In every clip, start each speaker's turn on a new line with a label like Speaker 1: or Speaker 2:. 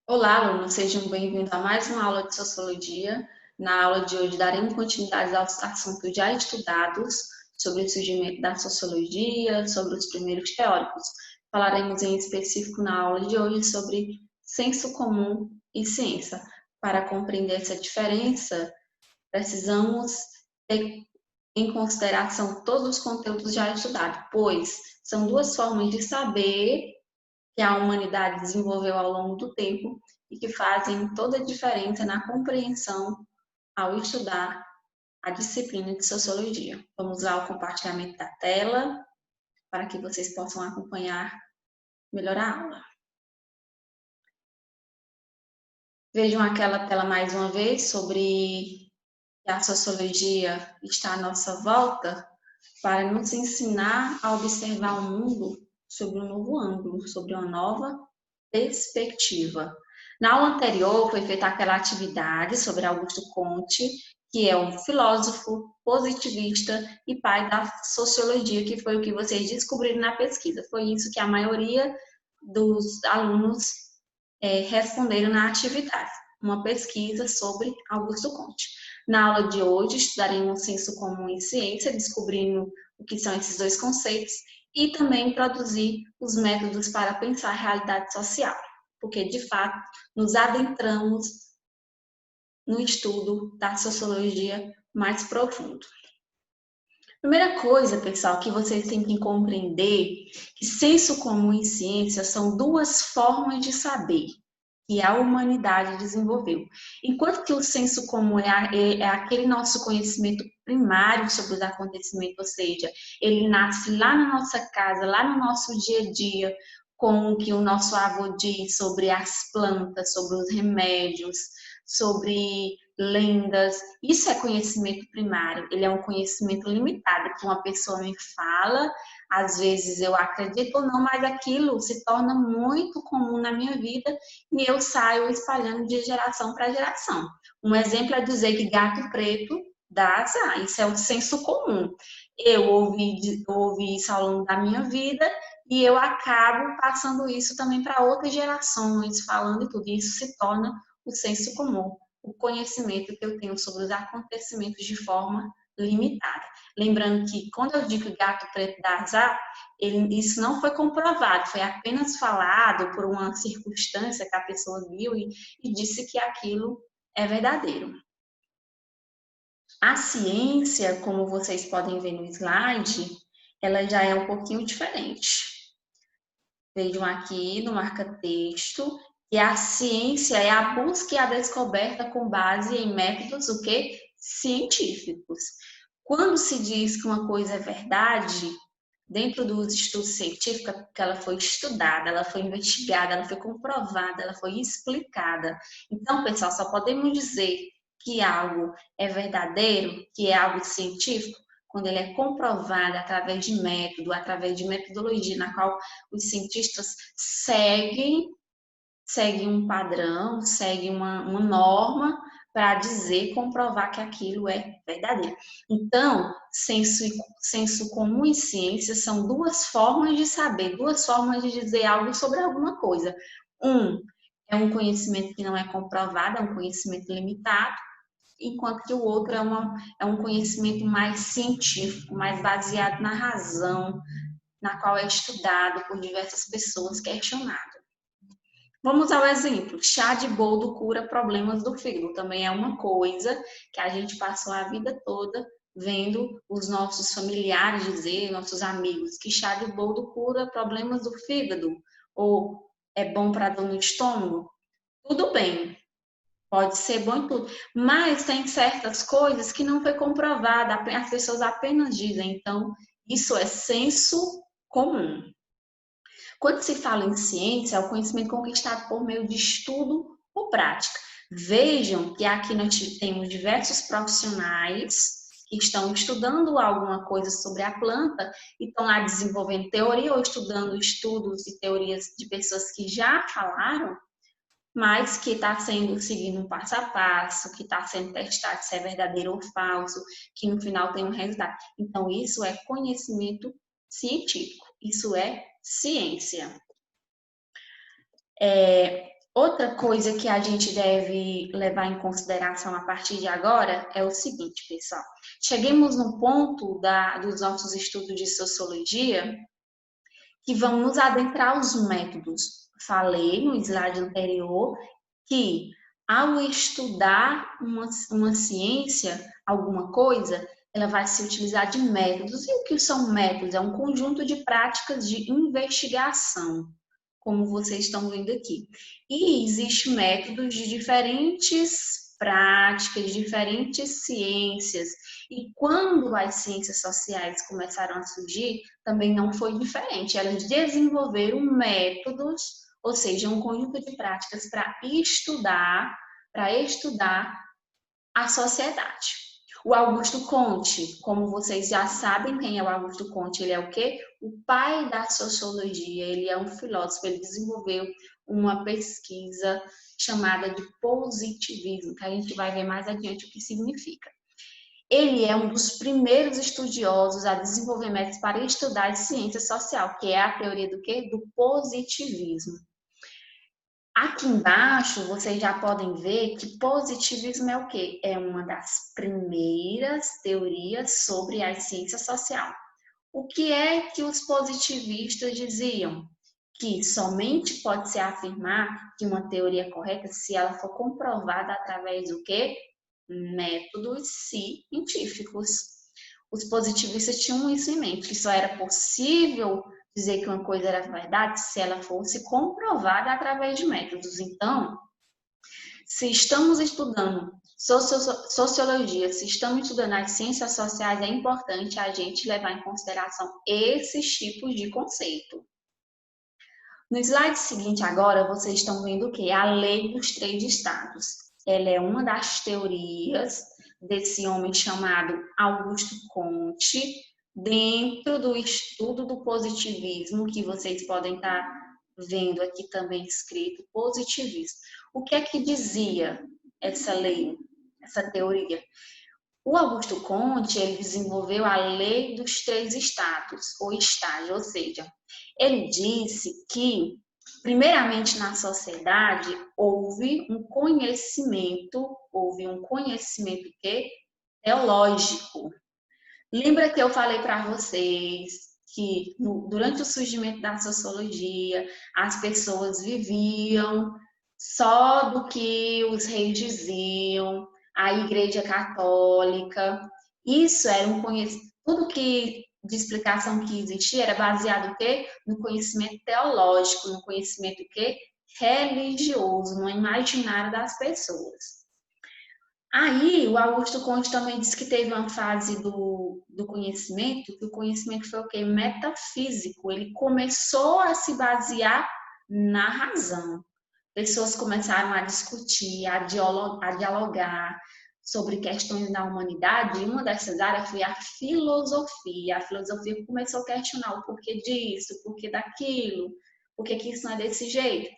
Speaker 1: Olá, alunos, sejam bem-vindos a mais uma aula de Sociologia. Na aula de hoje, daremos continuidade aos assuntos já estudados sobre o surgimento da Sociologia, sobre os primeiros teóricos. Falaremos em específico na aula de hoje sobre senso comum e ciência. Para compreender essa diferença, precisamos ter em consideração todos os conteúdos já estudados, pois são duas formas de saber que a humanidade desenvolveu ao longo do tempo e que fazem toda a diferença na compreensão ao estudar a disciplina de sociologia. Vamos lá ao compartilhamento da tela para que vocês possam acompanhar melhor a aula. Vejam aquela tela mais uma vez sobre que a sociologia está à nossa volta para nos ensinar a observar o mundo sob um novo ângulo, sobre uma nova perspectiva. Na aula anterior foi feita aquela atividade sobre Augusto Comte, que é um filósofo positivista e pai da sociologia, que foi o que vocês descobriram na pesquisa. Foi isso que a maioria dos alunos responderam na atividade, uma pesquisa sobre Augusto Comte. Na aula de hoje, estudaremos senso comum e ciência, descobrindo o que são esses dois conceitos e também introduzir os métodos para pensar a realidade social, porque, de fato, nos adentramos no estudo da sociologia mais profundo. Primeira coisa, pessoal, que vocês têm que compreender que senso comum e ciência são duas formas de saber que a humanidade desenvolveu. Enquanto que o senso comum é aquele nosso conhecimento primário sobre os acontecimentos, ou seja, ele nasce lá na nossa casa, lá no nosso dia a dia, com o que o nosso avô diz sobre as plantas, sobre os remédios, sobre lendas. Isso é conhecimento primário, ele é um conhecimento limitado, que uma pessoa me fala, às vezes eu acredito ou não, mas aquilo se torna muito comum na minha vida e eu saio espalhando de geração para geração. Um exemplo é dizer que gato preto dá azar, isso é o senso comum. Eu ouvi isso ao longo da minha vida e eu acabo passando isso também para outras gerações, falando e tudo. E isso se torna o senso comum, o conhecimento que eu tenho sobre os acontecimentos de forma limitada. Lembrando que quando eu digo gato preto dá azar, isso não foi comprovado, foi apenas falado por uma circunstância que a pessoa viu e disse que aquilo é verdadeiro. A ciência, como vocês podem ver no slide, ela já é um pouquinho diferente. Vejam aqui no marca-texto que a ciência é a busca e a descoberta com base em métodos o quê? Científicos. Quando se diz que uma coisa é verdade, dentro dos estudos científicos, que ela foi estudada, ela foi investigada, ela foi comprovada, ela foi explicada. Então, pessoal, só podemos dizer que algo é verdadeiro, que é algo científico, quando ele é comprovado através de método, através de metodologia, na qual os cientistas seguem um padrão, seguem uma norma para dizer, comprovar que aquilo é verdadeiro. Então, senso comum e ciência são duas formas de saber, duas formas de dizer algo sobre alguma coisa. Um é um conhecimento que não é comprovado, é um conhecimento limitado, enquanto que o outro é um conhecimento mais científico, mais baseado na razão, na qual é estudado por diversas pessoas, questionado. Vamos ao exemplo, chá de boldo cura problemas do fígado. Também é uma coisa que a gente passou a vida toda vendo os nossos familiares dizer, nossos amigos, que chá de boldo cura problemas do fígado, ou é bom para dor no estômago. Tudo bem, pode ser bom em tudo, mas tem certas coisas que não foi comprovada, as pessoas apenas dizem, então isso é senso comum. Quando se fala em ciência, é o conhecimento conquistado por meio de estudo ou prática. Vejam que aqui nós temos diversos profissionais que estão estudando alguma coisa sobre a planta e estão lá desenvolvendo teoria ou estudando estudos e teorias de pessoas que já falaram, mas que está sendo seguido um passo a passo, que está sendo testado se é verdadeiro ou falso, que no final tem um resultado. Então, isso é conhecimento científico, isso é ciência. Outra coisa que a gente deve levar em consideração a partir de agora é o seguinte, pessoal. Cheguemos no ponto dos nossos estudos de sociologia que vamos nos adentrar aos métodos. Falei no slide anterior que ao estudar uma ciência, alguma coisa, ela vai se utilizar de métodos. E o que são métodos? É um conjunto de práticas de investigação, como vocês estão vendo aqui. E existem métodos de diferentes práticas, de diferentes ciências. E quando as ciências sociais começaram a surgir, também não foi diferente. Elas desenvolveram métodos, ou seja, um conjunto de práticas para estudar a sociedade. O Augusto Comte, como vocês já sabem quem é o Augusto Comte, ele é o quê? O pai da sociologia, ele é um filósofo, ele desenvolveu uma pesquisa chamada de positivismo, que a gente vai ver mais adiante o que significa. Ele é um dos primeiros estudiosos a desenvolver métodos para estudar a ciência social, que é a teoria do quê? Do positivismo. Aqui embaixo, vocês já podem ver que positivismo é o quê? É uma das primeiras teorias sobre a ciência social. O que é que os positivistas diziam? Que somente pode se afirmar que uma teoria é correta se ela for comprovada através do quê? Métodos científicos. Os positivistas tinham isso em mente, que só era possível dizer que uma coisa era verdade se ela fosse comprovada através de métodos. Então, se estamos estudando sociologia, se estamos estudando as ciências sociais, é importante a gente levar em consideração esses tipos de conceito. No slide seguinte agora, vocês estão vendo o que? A lei dos três estados. Ela é uma das teorias desse homem chamado Augusto Comte, dentro do estudo do positivismo, que vocês podem estar vendo aqui também escrito, positivismo. O que é que dizia essa lei, essa teoria? O Augusto Comte, ele desenvolveu a lei dos três estados, ou estágio, ou seja, ele disse que, primeiramente na sociedade, houve um conhecimento que teológico. Lembra que eu falei para vocês que durante o surgimento da sociologia, as pessoas viviam só do que os reis diziam, a Igreja Católica. Isso era um conhecimento, tudo que de explicação que existia era baseado no quê? No conhecimento teológico, no conhecimento que religioso, no imaginário das pessoas. Aí, o Augusto Conte também disse que teve uma fase do conhecimento, que o conhecimento foi o quê? Metafísico. Ele começou a se basear na razão. Pessoas começaram a discutir, a dialogar sobre questões da humanidade, e uma dessas áreas foi a filosofia. A filosofia começou a questionar o porquê disso, o porquê daquilo, por que isso não é desse jeito.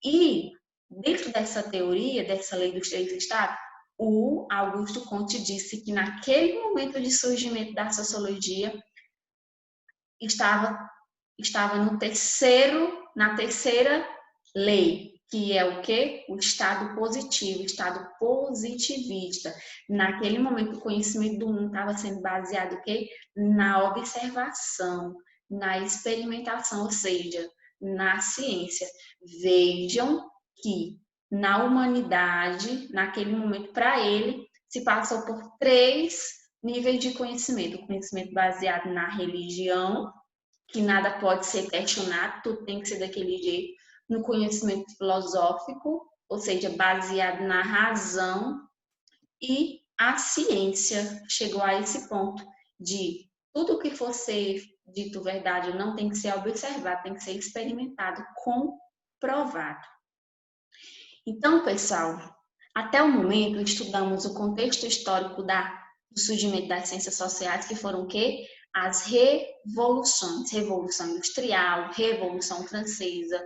Speaker 1: E, dentro dessa teoria, dessa lei dos três estados, o Augusto Comte disse que naquele momento de surgimento da sociologia estava na terceira lei, que é o quê? O estado positivo, o estado positivista. Naquele momento o conhecimento do mundo estava sendo baseado o quê? Na observação, na experimentação, ou seja, na ciência. Vejam que na humanidade, naquele momento, para ele, se passou por três níveis de conhecimento. O conhecimento baseado na religião, que nada pode ser questionado, tudo tem que ser daquele jeito. No conhecimento filosófico, ou seja, baseado na razão. E a ciência chegou a esse ponto de tudo que for ser dito verdade não tem que ser observado, tem que ser experimentado, comprovado. Então, pessoal, até o momento estudamos o contexto histórico do surgimento das ciências sociais, que foram o quê? As revoluções, Revolução Industrial, Revolução Francesa,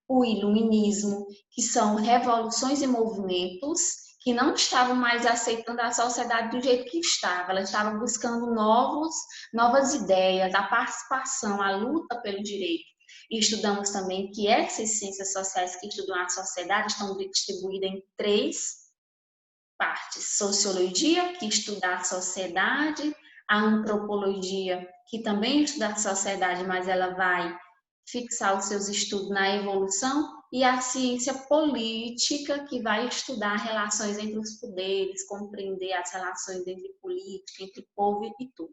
Speaker 1: o Iluminismo, que são revoluções e movimentos que não estavam mais aceitando a sociedade do jeito que estava, ela estava buscando novas ideias, a participação, a luta pelo direito. E estudamos também que essas ciências sociais que estudam a sociedade estão distribuídas em 3 partes: sociologia, que estuda a sociedade, a antropologia, que também estuda a sociedade, mas ela vai fixar os seus estudos na evolução, e a ciência política, que vai estudar relações entre os poderes, compreender as relações entre política, entre povo e tudo.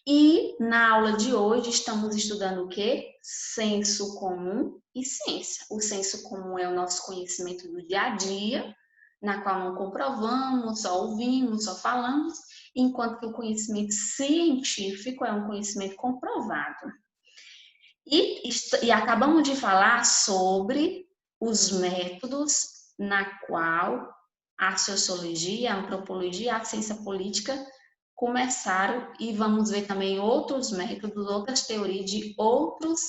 Speaker 1: E na aula de hoje estamos estudando o quê? Senso comum e ciência. O senso comum é o nosso conhecimento do dia a dia, na qual não comprovamos, só ouvimos, só falamos, enquanto que o conhecimento científico é um conhecimento comprovado. E acabamos de falar sobre os métodos na qual a sociologia, a antropologia, a ciência política começaram, e vamos ver também outros métodos, outras teorias de outros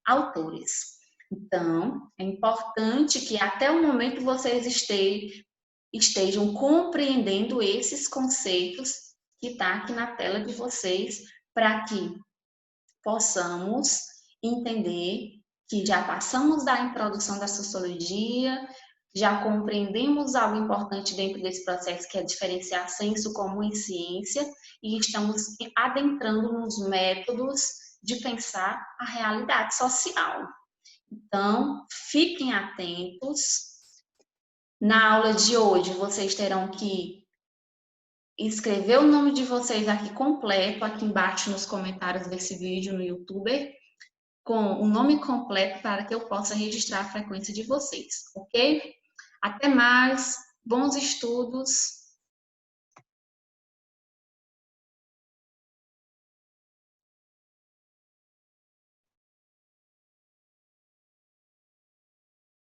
Speaker 1: autores. Então, é importante que até o momento vocês estejam compreendendo esses conceitos que está aqui na tela de vocês, para que possamos entender que já passamos da introdução da sociologia, já compreendemos algo importante dentro desse processo, que é diferenciar senso comum e ciência, e estamos adentrando nos métodos de pensar a realidade social. Então, fiquem atentos. Na aula de hoje, vocês terão que escrever o nome de vocês aqui completo, aqui embaixo nos comentários desse vídeo no YouTube, com o nome completo, para que eu possa registrar a frequência de vocês, ok? Até mais, bons estudos!